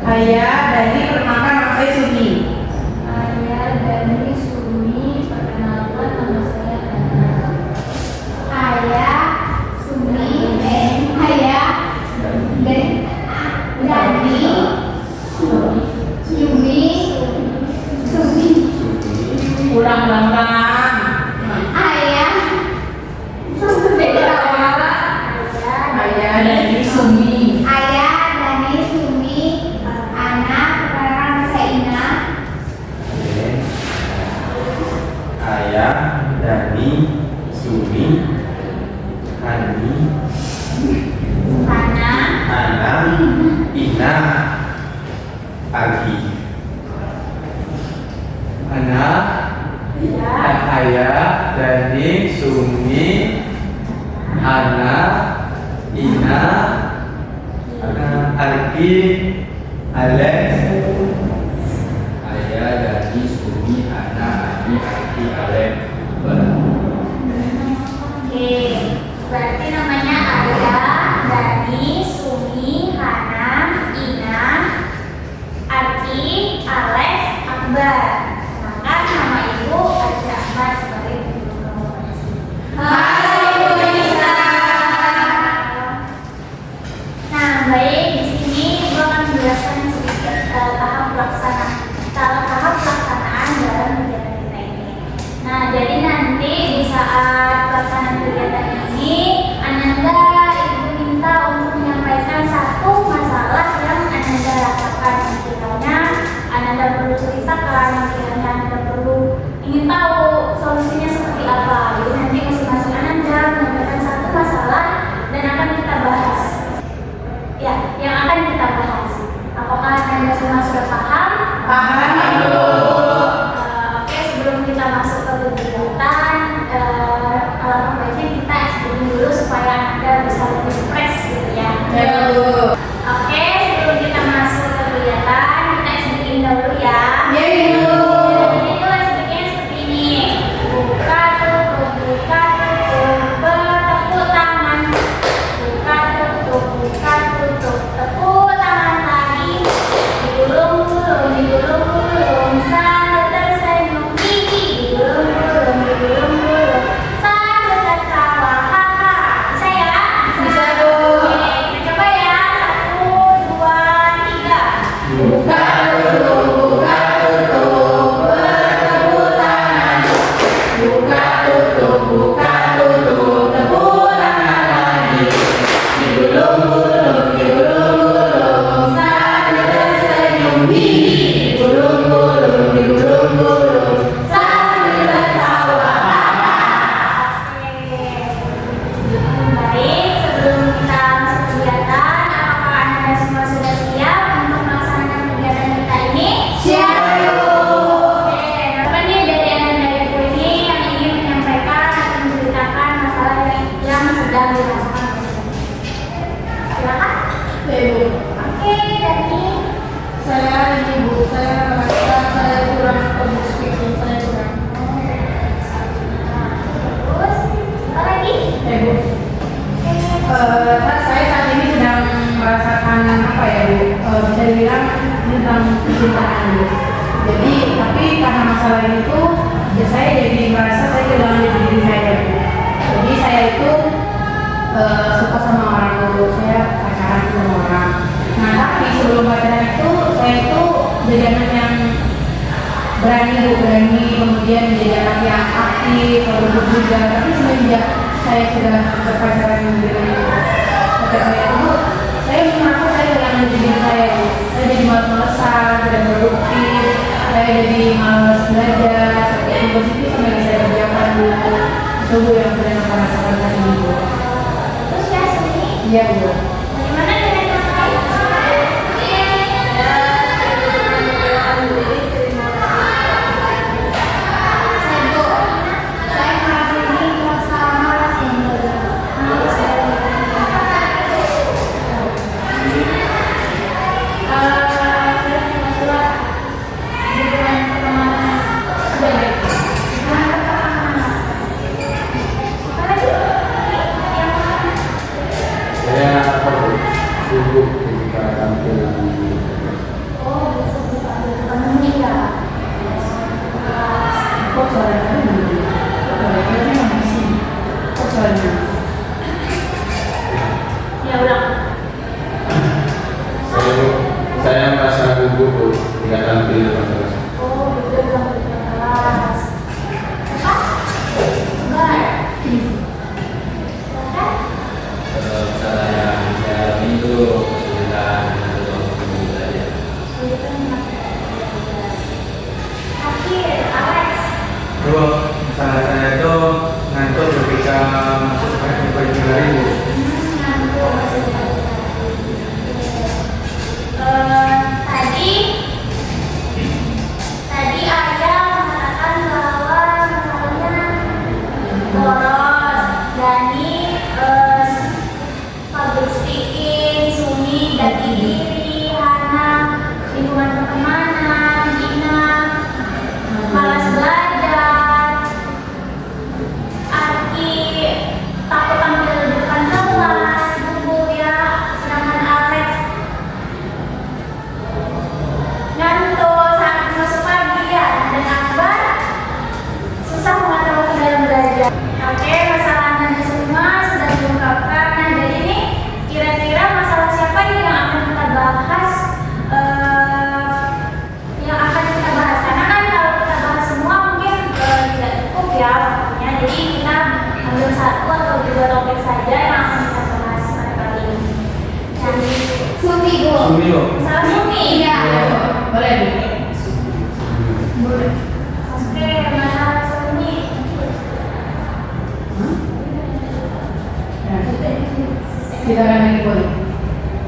Ayah Dani, perkenalkan nama saya Sumi. Ayah Dani Sumi, perkenalkan nama saya Hana. Ayah Sumi, Ayah Dani Sumi, Ulang-ulang. Ayah Ayah Dani Sumi. Ayah Dani Sumi, anak perkenalkan saya Ina. Ayah Dani Sumi Hani Hana, Ana Ina Agi. Anak Ayah Dani Sumi Ana Ina Arki Alex. Ayah Dani Sumi Ana Ani Arki Alex. Oke, berarti namanya Ayah Dani Sumi Hana Ina Arki Alex Akbar. Sedangkan nama ibu Aisyah Akbar sebagai ibu nomor. Halo Ibu Aisyah. Nah, baik, di sini ibu akan menjelaskan sedikit tahap pelaksanaan dalam kegiatan kita ini. Nah, jadi nanti di saat pelaksanaan kegiatan ini, Ananda ibu minta untuk menyampaikan satu masalah yang Ananda rasakan. Sekiranya Ananda perlu ceritakan, sekiranya Ananda perlu ingin tahu solusinya seperti apa. Jadi nanti masing-masing Ananda menyampaikan satu masalah dan akan kita bahas. Ya, yang akan kita bahas. Apakah Ananda semua sudah paham? Paham, Ibu. Oke, sebelum kita masuk ke kegiatan, alangkah baiknya kita explain dulu supaya Anda bisa lebih fresh gitu ya. Ya, Bu. Oke, sebelum kita masuk ke kegiatan, kita explain dulu ya. Ya, Ibu. Jadi itu explain seperti ini. Buka tutup, bertepuk tangan. Buka tutup, tepuk tangan lagi. Digulung-gulung, sambil tersenyum gigi. Digulung-gulung, sambil tertawa. Haha, bisa ya? Bisa, Bu. Oke, kita coba ya. 1, 2, 3. Buka tutup, bertepuk tangan. Buka tutup, tepuk tangan lagi. Digulung-gulung, sambil tersenyum gigi. Digulung-gulung, sambil tertawa. Baik, sebelum kita masuk kegiatan, apakah Anda semua sudah siap untuk melaksanakan kegiatan kita ini? Siap, Bu. Oke, apa nih dari Anda Ibu ini yang ingin menyampaikan atau menceritakan masalah yang sedang dirasakan? Silakan. Ya, Ibu. Oke, Dani. Saya Ibu, saya merasa saya kurang public speaking, saya kurang. Terus, apa lagi? Ya, Bu. Saya saat ini sedang merasakan apa ya, Bu? Bisa dibilang tentang kecintaan, Bu. Jadi, tapi karena masalah itu, ya saya jadi merasa saya kehilangan jati diri saya, Bu. Jadi saya itu suka sama orang, Bu. Saya pacaran sama orang. Nah, tapi sebelum pacaran itu, saya itu jadi anak yang berani, Bu, kemudian menjadi anak yang aktif, produk juga. Tapi semenjak saya sudah berpacaran dengan pacar saya itu, saya merasa saya kehilangan diri saya, Bu. Saya jadi malas-malesan, tidak produktif, saya jadi malas belajar, seperti positif sampai bisa kerjakan, Bu. Itu, Bu, yang sudah saya rasakan saat ini, Bu. Terus ya, Sumi. Iya, Bu. Bagaimana dengan yang lain? Saya merasa ini merasa malas yang malas ya. Saya sibuk ketika tampil di Sumi Bu. Sumi Bu. Masalah Sumi. Iya. Boleh Bu. Boleh. Oke, masalah Sumi. Kita akan lagi boleh.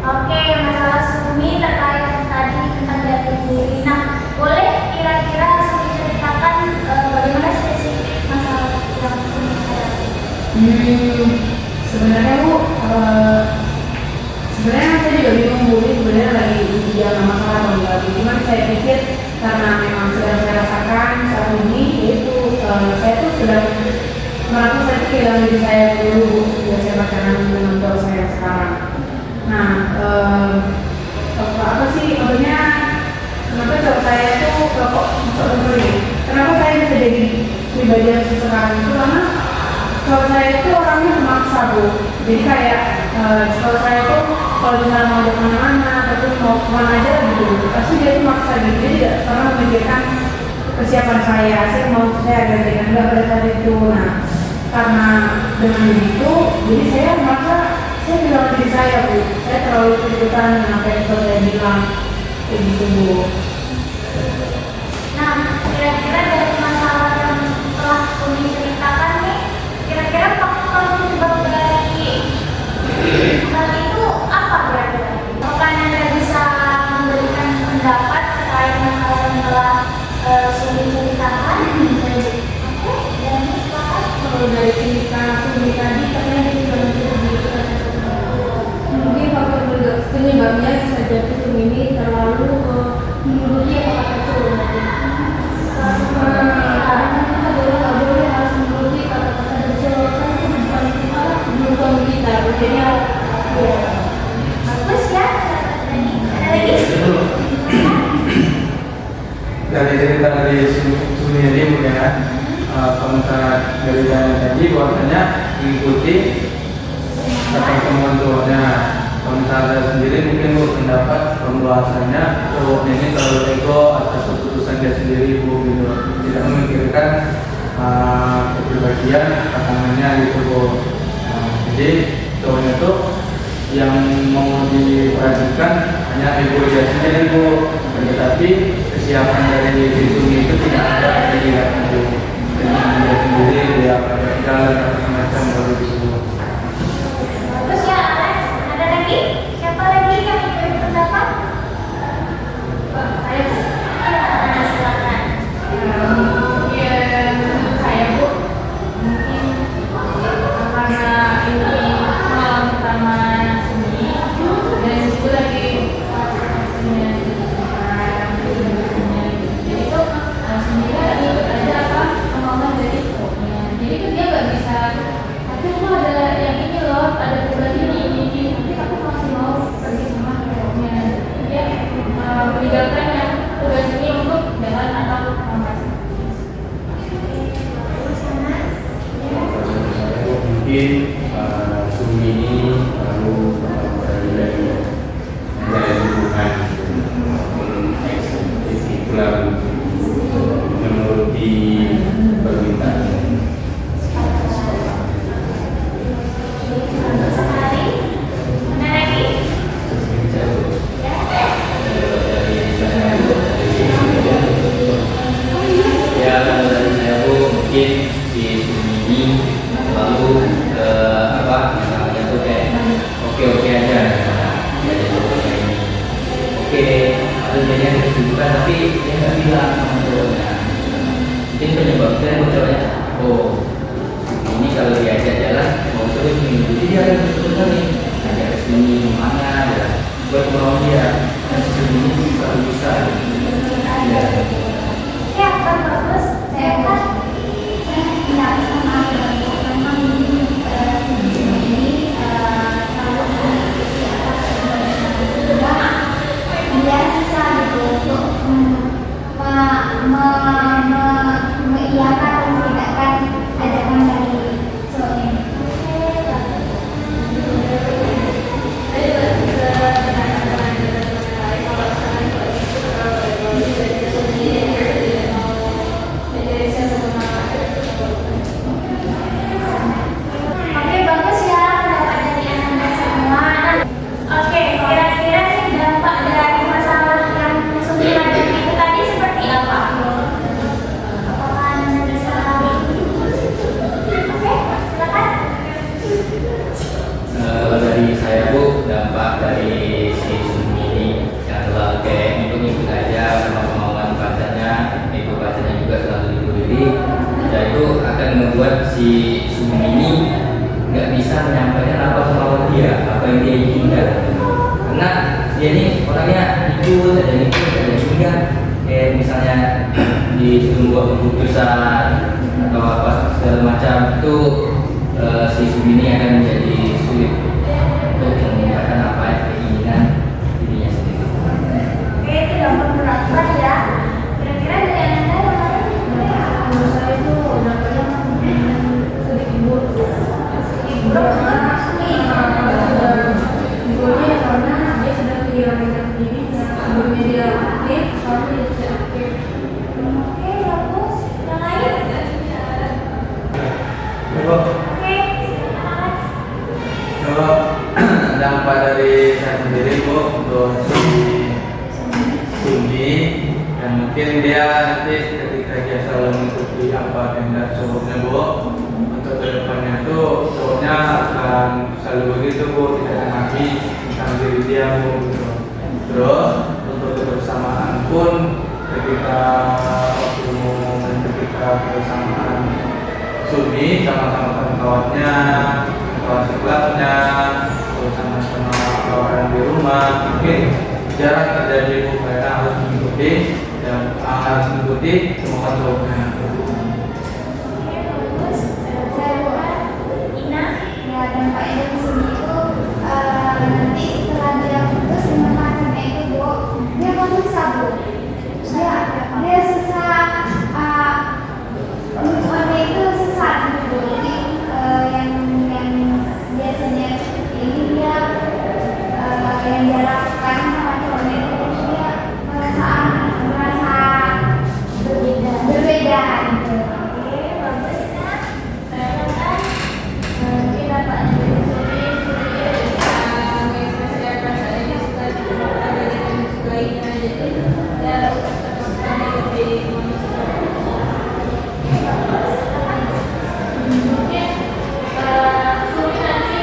Oke, masalah Sumi terkait tadi tentang jati diri. Nah, boleh kira-kira Sumi ceritakan bagaimana spesifik masalah yang Sumi hadapi? Sebenarnya Bu, sebenarnya saya juga bingung Bu, ini sebenarnya lagi ujian masalah atau enggak. Cuman saya pikir karena memang sedang saya rasakan saat ini, yaitu saya tuh sedang merasa saya tuh kehilangan diri saya dulu yang saya pacaran dengan cowok saya sekarang. Nah, apa sih maksudnya? Kenapa cowok saya tuh kok kenapa saya bisa jadi pribadi yang sekarang itu karena cowok saya itu orangnya memaksa Bu. Jadi kayak cowok saya itu kalau misalnya mau ajak kemana-mana ataupun mau kemana aja gitu, pasti dia tuh maksa gitu. Dia tidak pernah memikirkan kesiapan saya mau saya gantikan enggak pada saat itu. Nah, karena dengan begitu, jadi saya merasa saya bilang diri saya Bu, saya terlalu ikutan dengan apa yang saya bilang kayak gitu Bu. Nah, kira-kira dari masalah yang telah Sumi ceritakan nih, kira-kira faktor penyebab dari hal itu apa kira-kira? Apakah Anda bisa memberikan pendapat terkait masalah yang telah Sumi ceritakan? Oke, dan silakan. Kalau dari cerita Sumi tadi katanya dia juga mungkin faktor penyebabnya bisa jadi Sumi ini terlalu menuruti apa kata cowok. Karena kita nggak boleh harus menuruti kata-kata dari cowok, kan itu bukan kita, bukan kita. Jadi ya. Bagus ya. Ada lagi? Dari cerita dari Sumi ini Bu ya, kalau misalnya dari yang tadi bahwasanya mengikuti kata teman cowoknya. Kalau misalnya saya sendiri mungkin Bu pendapat pembahasannya cowoknya ini terlalu ego atas keputusan dia sendiri Bu gitu, tidak memikirkan kepribadian pasangannya gitu Bu. Jadi cowoknya tuh yang mau diperhatikan hanya ego dia sendiri Bu, tetapi kesiapan dari Sumi itu tidak ada dilihat Bu. Dengan dia sendiri dia akan jalan atau semacam baru itu. Bagus ya, Alex. Ada lagi? Siapa lagi yang ingin pendapat? Ayo, silakan. Ya, menurut saya Bu, mungkin karena ini pengalaman pertama Sumi dan itu lagi prosesnya jadi tuh Sumi lagi ada apa kemauan dari cowoknya. Jadi kan dia nggak bisa, tapi aku ada yang ini loh, ada tugas ini, tapi aku masih mau pergi sama cowoknya. Dia meninggalkan yang tugas ini untuk jalan atau sama. Mungkin Sumi ini perlu berada dari hubungan itulah menuruti permintaan. Sekali. Ada lagi? Ya, kalau dari saya Bu, mungkin si Sumi ini lalu misalnya tuh kayak oke aja jadi cowoknya ini oke, lalu jadi ada kesibukan tapi dia nggak bilang sama cowoknya. Mungkin penyebabnya cowoknya, oh ini kalau diajak jalan mau terus nih, jadi dia ada keputusan nih ajak ke sini mana ya buat mau dia dan sesungguhnya ini selalu bisa ya. Ya, bagus. Saya kan tidak sama memang ini dia susah gitu untuk mengiyakan dan tidakkan ajakan dari cowoknya. dia nih orangnya ikut ada ini kan, kayak misalnya disuruh buat keputusan atau apa segala macam itu si Sumi ini akan menjadi sulit untuk mengungkapkan apa yang keinginan dirinya sendiri. Oke, itu gampang berat ya. Kira-kira dari Anda yang lain? Menurut saya itu kadang-kadang sedikit buruk. Buruk banget maksudnya. Buruknya karena dia sudah kehilangan jati dirinya. Sebelumnya dia aktif, sekarang dia tidak aktif. Oke, bagus. Yang lain? Kalau Oke, silakan. kalau dampak dari saya sendiri Bu untuk Sumi, dan mungkin dia nanti ketika dia selalu mengikuti apa kehendak cowoknya Bu, untuk kedepannya itu cowoknya akan selalu begitu Bu, tidak mengerti tentang diri dia Bu gitu. Terus untuk kebersamaan pun ketika waktu momen ketika kebersamaan Sumi sama-sama kawan-kawannya, kawan sekelasnya, terus sama-sama kawan di rumah, mungkin jarang terjadi Bu karena harus mengikuti dan harus mengikuti semua cowoknya. Oke, bagus. Saya Ina. Ya, dampaknya dari sini itu nanti setelah dia putus dengan pacarnya itu Bu, dia akan susah Bu. Dia susah move on-nya itu susah gitu Bu. Jadi yang biasanya seperti ini dia yang dia lakukan sama cowoknya itu dia merasa berbeda gitu. Oke, bagus Ina. Silakan. Mungkin dapat mengekspresikan perasaannya suka ada yang disukainya, jadi dia harus terpaksa lebih manusia. Mungkin Sumi nanti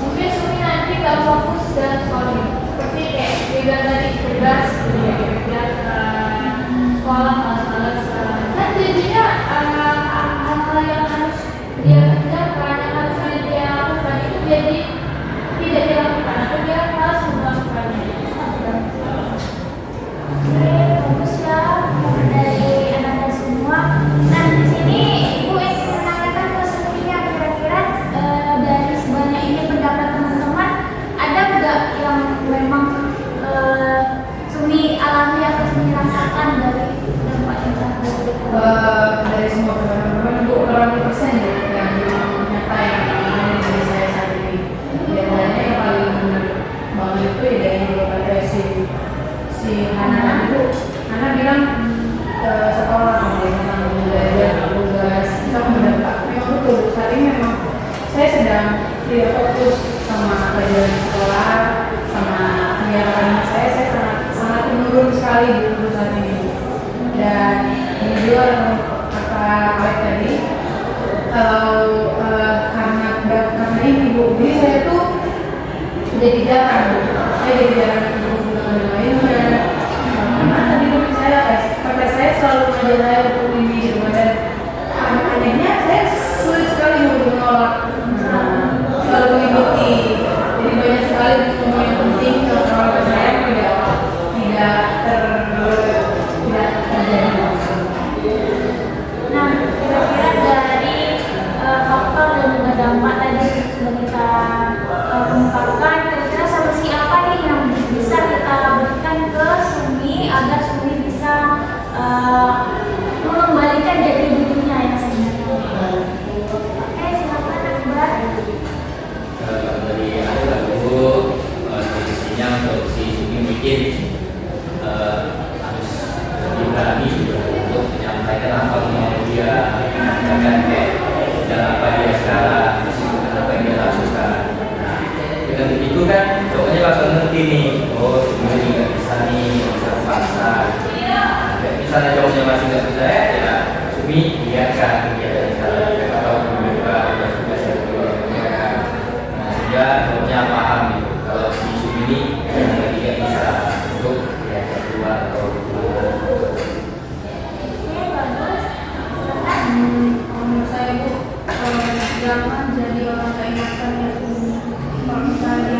mungkin Sumi nanti gak fokus dengan sekolah, seperti kayak dia bilang tadi tugas dia sekolah malas-malasan, kan jadinya hal yang harus dia kerjakan, yang harusnya dia lakukan itu jadi tidak dilakukan atau dia malas melakukannya. Oke, bagus ya dari anak-anak semua. Nah, di sini Ibu ingin menanyakan ke Suminya, kira-kira dari sebanyak ini pendapat teman-teman, ada nggak yang memang Sumi alami atau Sumi rasakan dari dampak yang telah diberikan? Dari semua teman-teman, 80% ya yang nyata yang alami dari saya saat ini. Biasanya yang paling benar banget itu ya dari beberapa si Hana itu. Hana bilang sekolah tentang belajar tugas kita berdampak. Memang betul saat ini memang saya sedang tidak fokus sama pelajaran sekolah, sama kegiatan saya sangat menurun sekali di saat ini. Dan ini juga kata Alek tadi, kalau karena ini Bu, jadi saya tuh jadi jarang ketemu dengan yang lainnya. Karena tadi dulu kata saya selalu ngajak saya untuk ini gitu, dan anehnya saya sulit sekali untuk menolak, selalu mengikuti. Jadi banyak sekali semua yang penting kalau saya tidak terjadi. Nah, kira-kira dari faktor dan juga dampak tadi sudah kita ungkapkan, kira-kira solusi apa nih yang bisa kita berikan ke Sumi agar Sumi bisa mengembalikan jati dirinya yang sebenarnya? Oke, silakan Akbar. Dari aku posisinya untuk si Sumi mungkin harus lebih berani untuk menyampaikan apa yang dia katakan, kayak dalam apa dia sekarang, apa yang dia lakukan. Nah, dengan begitu kan cowoknya langsung ngerti nih, oh Sumi nggak bisa nih, bisa paksa. Nah, misalnya cowoknya masih nggak percaya, ya Sumi biarkan dia dari sekarang, atau membuka tugas-tugas yang dilakukan. Nah, sehingga cowoknya paham gitu, kalau si Sumi ini tidak bisa untuk ya keluar atau Oke, bagus. Silakan. Menurut saya Bu, jangan jadi orang keingatan ya. Kalau misalnya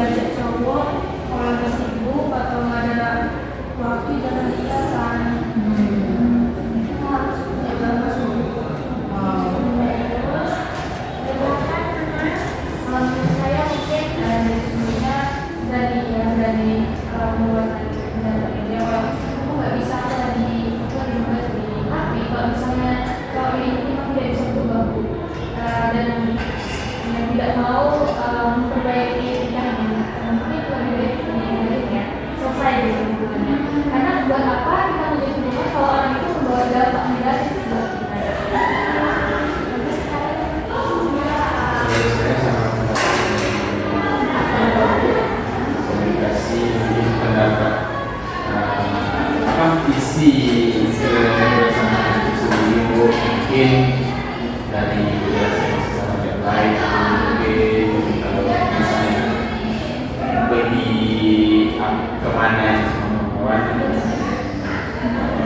kemana sama kawan.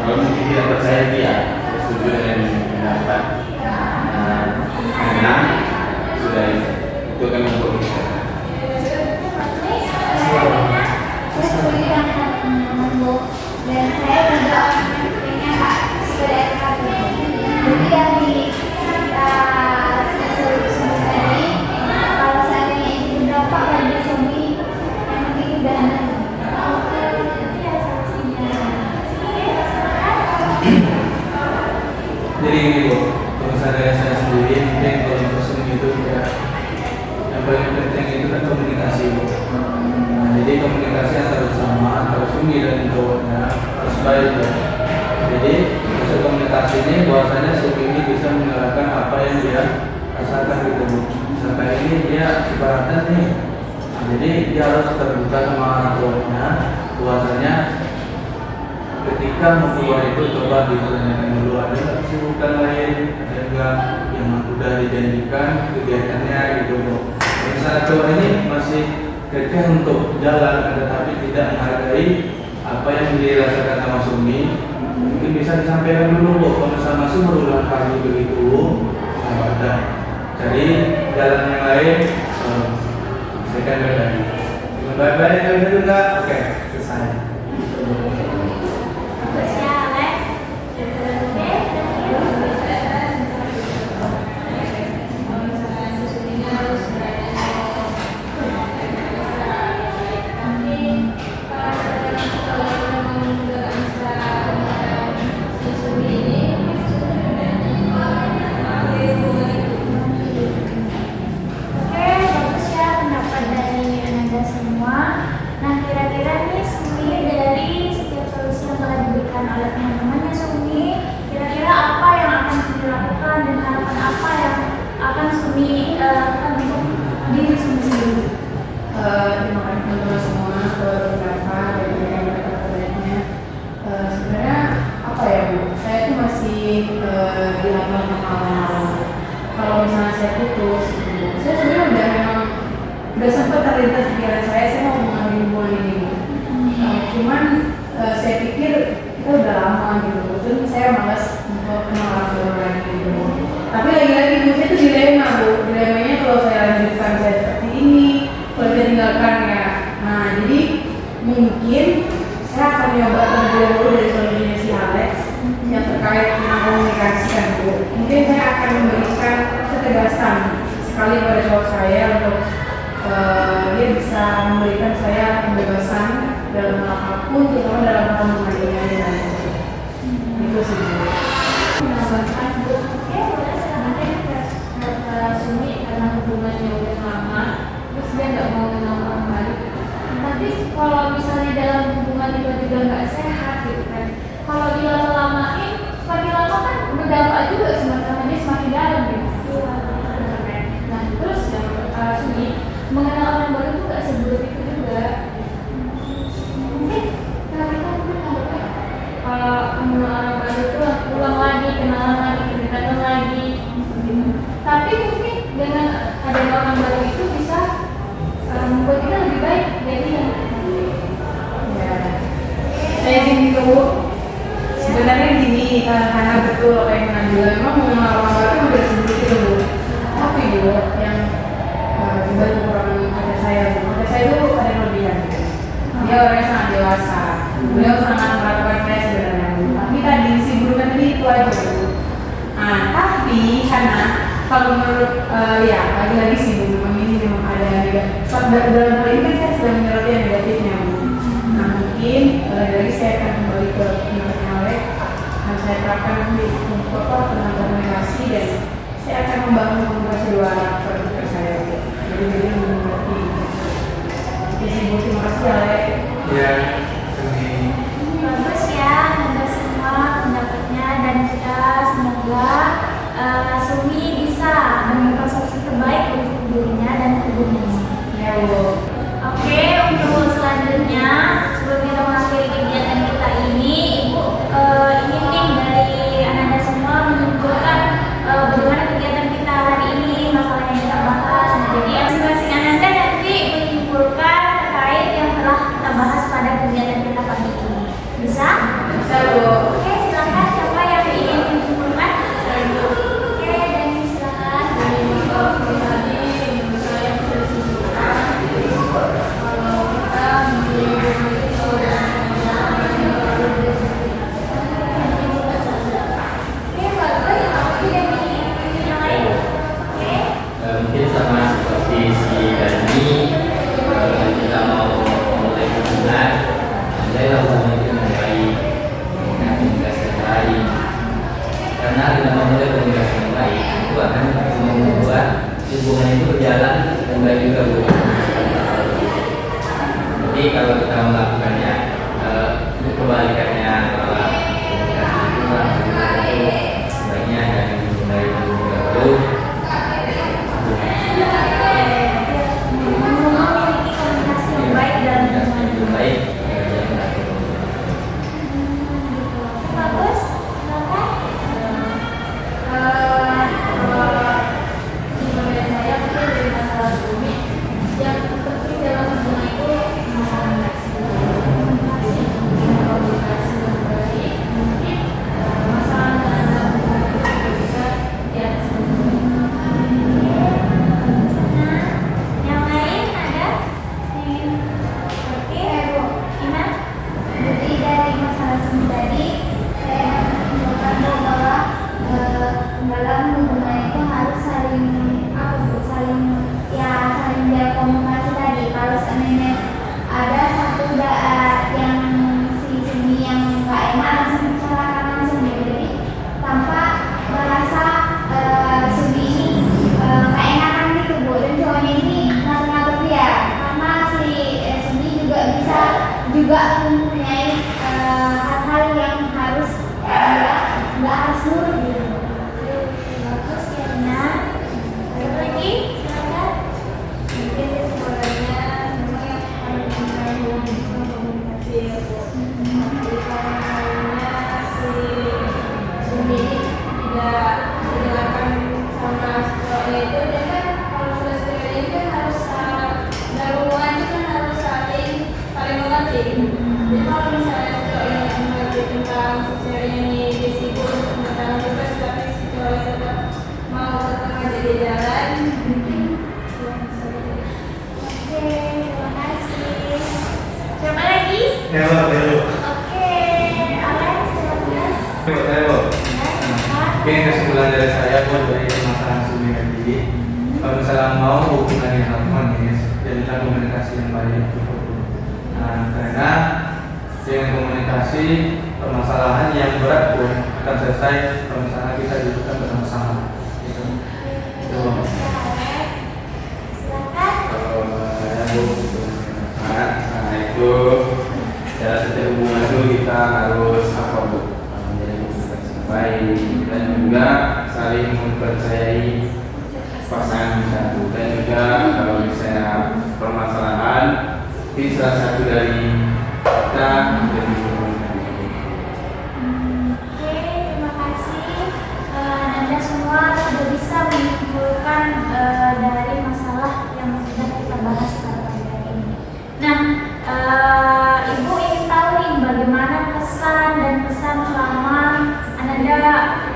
Kalau mungkin tidak percaya dia, setuju dengan pendapat karena sudah itu kan untuk dan saya juga orang yang pengen sekedar hati. Jadi dari solusi tadi, kalau saya itu berapa bagi suami yang penting udah jadi ini Bu, kalau saya sendiri mungkin kalau person itu ya yang paling penting itu kan komunikasi Bu. Nah, jadi komunikasi antara sama antara suami dan cowoknya harus baik Bu. Jadi proses komunikasi ini bahwasanya suami ini bisa mengeluarkan apa yang dia rasakan gitu Bu. Misalkan ini dia ibaratnya nih, nah, jadi dia harus terbuka sama cowoknya bahwasanya ketika mau keluar itu coba ditanyakan dulu ada nggak kesibukan lain, ada nggak yang sudah dijanjikan kegiatannya gitu Bu. Misalnya cowok ini masih kekeh untuk jalan tetapi tidak menghargai apa yang dirasakan sama suami, mungkin bisa disampaikan dulu Bu. Kalau misalnya masih berulang kali begitu, nah, ada cari jalan yang lain, saya kan beda. Baik-baik kalau itu enggak, oke selesai. Terima kasih teman-teman semua beberapa dari kata-katanya. Sebenarnya apa ya Bu? Saya tuh masih di level awal. Kalau misalnya saya putus, gitu, saya sebenarnya udah sempat terlintas pikiran saya mau mengambil hubungan ini Bu. Cuman saya pikir kita udah lama gitu, terus saya malas untuk kenal orang lagi gitu. Tapi lagi-lagi Bu, saya itu dilema Bu. Dilemanya kalau saya lanjutkan saya seperti ini, kalau saya tinggalkan ya. Nah jadi mungkin saya akan nyoba terlebih dahulu dari solusinya si Alex yang terkait dengan komunikasi kan Bu. Mungkin saya akan memberikan ketegasan sekali pada cowok saya untuk dia bisa memberikan saya kebebasan dalam hal apapun, terutama dalam hal mengajarnya dan itu sih Bu. Menambahkan Bu, Sumi karena hubungannya udah lama, terus dia nggak mau kenal orang baru. Tapi kalau misalnya dalam hubungan tiba-tiba nggak sehat gitu kan, kalau dilama-lamain, semakin lama kan berdampak juga semakin dia semakin dalam gitu. Nah terus yang Sumi mengenal orang baru tuh nggak seburuk itu juga. Mungkin tapi kan kalau mengenal orang baru itu ulang lagi, kenalan lagi, kedekatan lagi. Tapi mungkin dengan adanya orang baru itu bisa membuat kita lebih baik. Jadi Ya, saya gini tuh Bu. Sebenarnya gini, karena betul apa yang Nabila memang mengenal orang baru kan udah seperti itu Bu. Tapi Bu, yang juga kurang kata saya itu ada kelebihan. Dia orangnya sangat dewasa. Beliau sangat melakukan saya sebenarnya Bu. Tapi tadi si burungan tadi itu aja Bu. Nah, tapi karena kalau menurut ya lagi-lagi sih Bu, memang ini memang ada negatif. Dalam hal ini kan saya sedang menyoroti yang negatifnya Bu. Nah mungkin lagi-lagi saya akan kembali ke pendamping Alex. Saya terapkan nanti untuk tentang komunikasi dan saya akan membangun komunikasi dua arah pada saya Bu. Jadi mengerti. Oke sih Bu, terima kasih Alex. Ya, bagus ya, ada semua pendapatnya dan kita semoga Sumi bisa menemukan solusi terbaik untuk dirinya dan hubungannya. Ya Bu. Oke, untuk selanjutnya sebelum kita mengakhiri kegiatan kita ini, Ibu ingin nih dari Ananda semua menyimpulkan bagaimana kegiatan kita hari ini, masalah yang kita bahas. Nah, jadi masing-masing Ananda nanti menyimpulkan terkait yang telah kita bahas pada Tapi kalau kita melakukannya kebalikannya malah komunikasi itu malah sebaiknya dari mulai dulu memiliki komunikasi yang baik dan lebih baik. bagus. Silakan. Sebenarnya saya mungkin dari masalah suami yang penting dalam hubungan itu komunikasi yang baik, masalah dalam hubungan itu bisa diatasi. Yang lain ada? Oke, Bu. Ina? Jadi dari masalah seni tadi, saya menyimpulkan bahwa dalam hubungan itu harus saling saling berkomunikasi tadi. Kalau seandainya ada satu yang si seni yang nggak enak langsung bicarakan langsung gitu. Jadi tanpa merasa seni ini nggak enakan gitu Bu, dan cowoknya ini ngatur-ngatur dia, karena si seni juga bisa mempunyai hal-hal yang harus nggak harus nurut gitu. Bagus ya, Ina. Ada lagi? Silakan. Mungkin sebenarnya memang yang paling penting itu komunikasi ya Bu. Jadi kalau misalnya si suami tidak menjelaskan sama cowoknya itu, dia kan kalau sudah seperti ini kan harus dalam hubungan itu kan harus saling mengerti. Jadi kalau misalnya si cowoknya nggak mengerti tentang si ceweknya ini dia sibuk untuk mengetahui tugas, tapi si cowoknya tetap mau tetap ngajak dia jalan, mungkin Oke, terima kasih. Siapa lagi? Halo. Oke, Alex, silakan. Oke, kesimpulan dari saya buat dari permasalahan suami tadi, kalau misalnya mau hubungan yang harmonis, jadikan komunikasi yang baik. Nah, karena dengan komunikasi permasalahan yang berat pun akan selesai kalau misalnya kita dudukkan bersama-sama. Gitu. Silakan. Kalau saya nah itu dalam setiap hubungan itu kita harus apa Bu? Menjadi komunikasi yang baik dan juga saling mempercayai pasangan kita dan juga kalau misalnya permasalahan ini salah satu dari kita menjadi komunikasi. Oke, terima kasih. Anda semua sudah bisa menyimpulkan dari masalah yang sudah kita bahas pada pagi hari ini. Nah, Ibu ingin tahu nih bagaimana kesan dan pesan selama Anda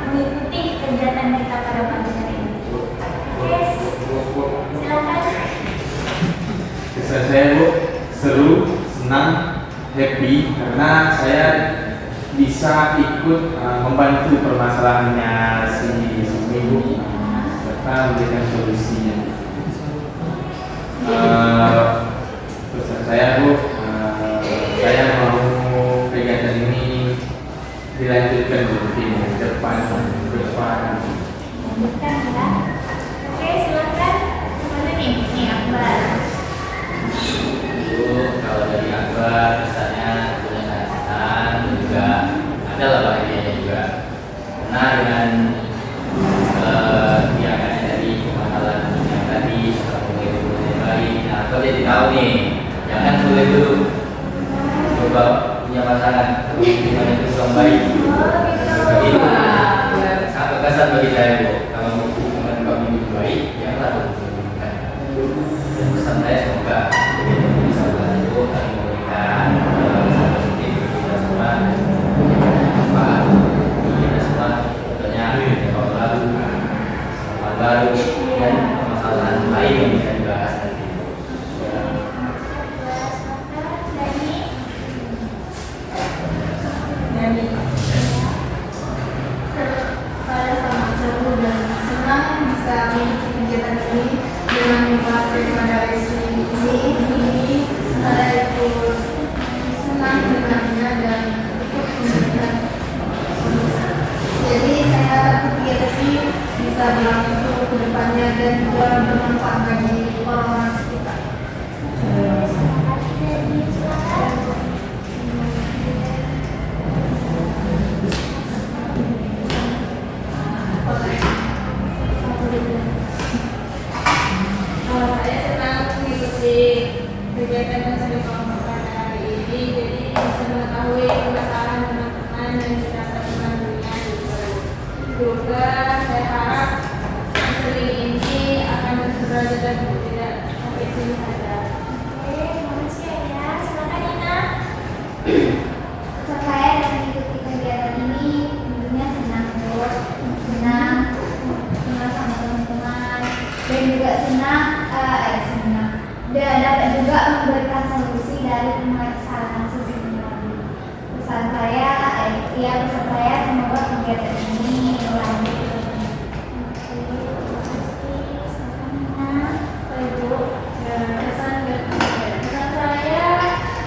mengikuti kegiatan kita pada pagi hari ini. Oke, silakan. Kesan saya Bu, seru, senang, happy karena saya bisa ikut membantu permasalahannya si ibu serta memberikan solusinya. Pesan saya Bu, saya mau kegiatan ini dilanjutkan mungkin ke depan. Lanjutkan ya. Oke, silakan. Mana nih? Nih, Akbar. Itu kalau dari Akbar kesannya tentunya senang dan juga ada lah bahagianya juga karena dengan kegiatannya tadi pemahalan yang tadi mulai yang baik. Nah, Akbar jadi tahu nih jangan mulai dulu coba punya pasangan hubungan itu kurang baik itu sangat berkesan bagi saya Bu. Kalau hubungan kami itu baik janganlah berhubungan. Dan pesan saya semoga bisa berlanjut dan memberikan pesan positif bagi kita semua manfaat bagi kita semua tentunya tahun baru harapan baru dan permasalahan lain yang bisa dibahas nanti. pada sangat seru dan kegiatan yang saya lakukan hari ini, jadi bisa mengetahui permasalahan teman-teman dan dirasakan teman-teman. Juga saya harap seri ini akan terus berlanjut dan tidak sampai sini saja. Oke, terima kasih ya. Silakan Nina. Saya yang mengikuti kegiatan ini tentunya senang sama teman-teman dan juga senang dan dapat juga memberikan solusi dari permasalahan seseorang. Pesan saya semoga kegiatan ini berlanjut. Pesan saya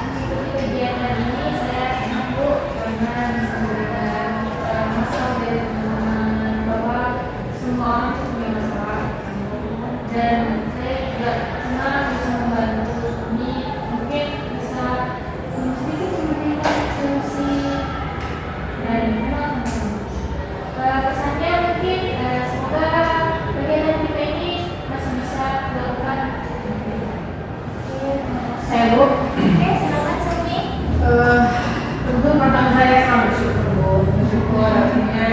mengikuti kegiatan ini, saya senang Bu karena bisa memberikan masalah dari teman-teman bahwa semua orang punya masalah, dan saya juga senang bisa membantu ini, mungkin bisa sedikit memberikan solusi dan pesannya mungkin semoga kegiatan kita ini masih bisa dilakukan. Saya Bu, Oke, silakan Sumi. tentu pertama saya sangat bersyukur akhirnya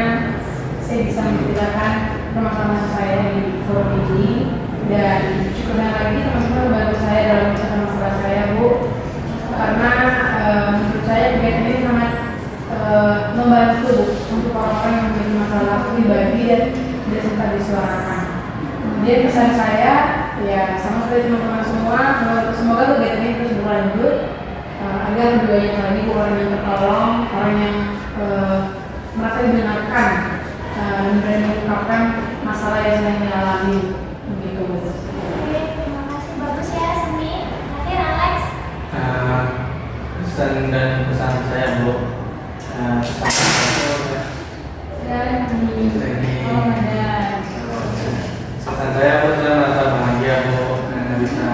saya bisa menceritakan permasalahan saya di forum ini, dan syukurnya lagi teman-teman bantu saya dalam menceritakan masalah saya Bu, karena menurut saya kegiatan ini sangat membantu untuk orang-orang yang memiliki masalah pribadi dan tidak sempat disuarakan. Kemudian pesan saya ya sama seperti teman-teman semua, semoga kegiatan ini terus berlanjut agar lebih banyak lagi orang yang tertolong, orang yang merasa didengarkan dan berani mengungkapkan masalah yang sedang dialami begitu. Oke, terima kasih. Bagus ya Sumi. Nanti Alex. Pesan dan pesan saya Bu, pesan saya Dan di Ramadan. pesan saya Bu, saya merasa bahagia Bu karena bisa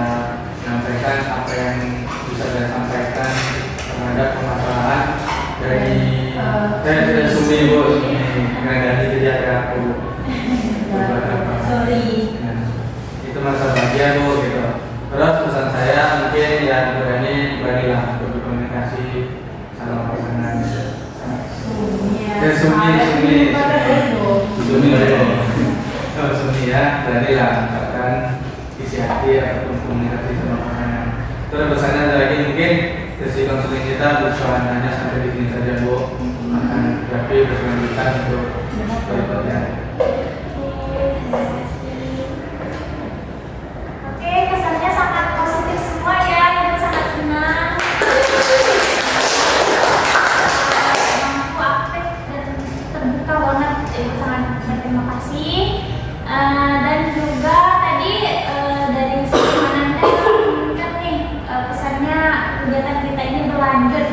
menyampaikan apa yang bisa saya sampaikan terhadap permasalahan dari saya Sumi Bu, dari kerja aku. Sorry. Nah, itu merasa bahagia Bu gitu. Terus pesan saya mungkin yang beranilah untuk berkomunikasi sama pasangan. Sumi ya, beranilah mengungkapkan isi hati ataupun komunikasi sama pasangan. Terus pesannya ada lagi mungkin sesi konseling kita bukan hanya sampai di sini saja Bu, akan tapi berkelanjutan untuk berikutnya. Oke, kesannya sangat positif semua ya. Kita sangat senang. Aku aktif dan terbuka banget. Jadi sangat berterima kasih. Dan juga tadi dari sisi Mananda kan nih pesannya kegiatan kita ini berlanjut